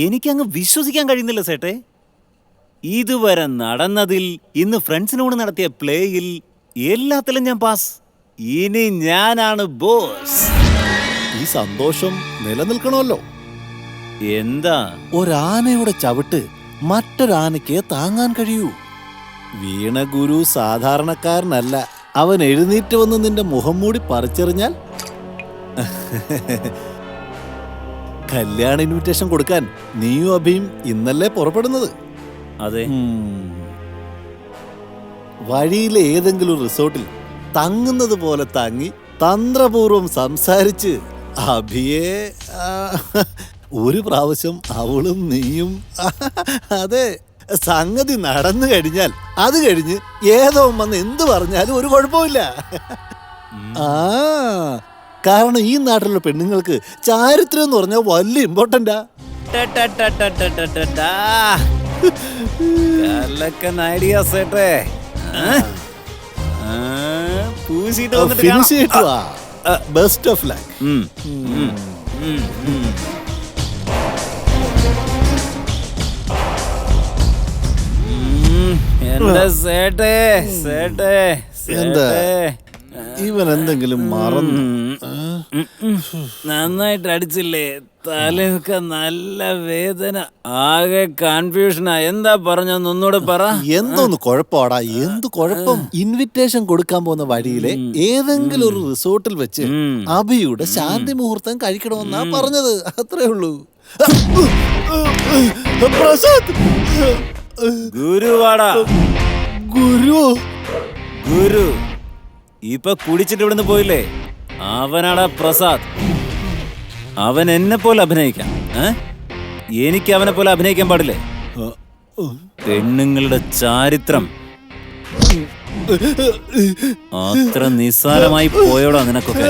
എനിക്കങ്ങ് വിശ്വസിക്കാൻ കഴിയുന്നില്ല സേട്ടെ. ഇതുവരെ നടന്നതിൽ, ഇന്ന് ഫ്രണ്ട്സിനോട് നടത്തിയ പ്ലേയിൽ എല്ലാത്തിലും ഞാൻ പാസ്. ഇനി ഞാനാണ് ബോസ്. ഈ സന്തോഷം നിലനിൽക്കണമല്ലോ. എന്താ? ഒരാനയുടെ ചവിട്ട് മറ്റൊരാനയ്ക്ക് താങ്ങാൻ കഴിയൂ. വീണ ഗുരു സാധാരണക്കാരനല്ല. അവൻ എഴുന്നേറ്റ് വന്ന് നിന്റെ മുഖം മൂടി പറിച്ചെറിഞ്ഞാൽ കല്യാണ ഇൻവിറ്റേഷൻ കൊടുക്കാൻ നീയും അഭിയും ഇന്നല്ലേ പുറപ്പെടുന്നത്. അതെ. വഴിയിലെ ഏതെങ്കിലും റിസോർട്ടിൽ തങ്ങുന്നത് പോലെ തങ്ങി തന്ത്രപൂർവം സംസാരിച്ച് അഭിയെ ഒരു പ്രാവശ്യം അവളും നീയും അതെ, സംഗതി നടന്നു കഴിഞ്ഞാൽ അത് കഴിഞ്ഞ് ഏതോ വന്ന് എന്ത് പറഞ്ഞാലും ഒരു കുഴപ്പമില്ല. കാരണം ഈ നാട്ടിലുള്ള പെണ്ണുങ്ങൾക്ക് ചാരിത്രം എന്ന് പറഞ്ഞാൽ വലിയ ഇമ്പോർട്ടന്റാ. Best of luck. എന്താ ഇവൻ എന്തെങ്കിലും മറന്നു? നന്നായിട്ട് അടിച്ചില്ലേ? തലയൊക്കെ നല്ല വേദന, ആകെ കൺഫ്യൂഷനാ. എന്താ പറഞ്ഞൊന്നൂടെ പറ. എന്തോന്ന് കുഴപ്പമാടാ? എന്ത് കുഴപ്പം? ഇൻവിറ്റേഷൻ കൊടുക്കാൻ പോകുന്ന വഴിയിലെ ഏതെങ്കിലും ഒരു റിസോർട്ടിൽ വെച്ച് അഭിയുടെ ശാന്തി മുഹൂർത്തം കഴിക്കണമെന്നാ പറഞ്ഞത്. അത്രേ ഉള്ളൂ. പ്രസാദ്, ഗുരുവാടാ. ഗുരു? ഗുരു ഇപ്പൊ കുടിച്ചിട്ട് ഇവിടുന്ന് പോയില്ലേ, അവനാടാ പ്രസാദ്. അവൻ എന്നെ പോലെ അഭിനയിക്കാം. എനിക്ക് അവനെ പോലെ അഭിനയിക്കാൻ പാടില്ലേ? പെണ്ണുങ്ങളുടെ ചാരിത്രം അത്ര നിസ്സാരമായി പോയോടാ നിനക്കൊക്കെ?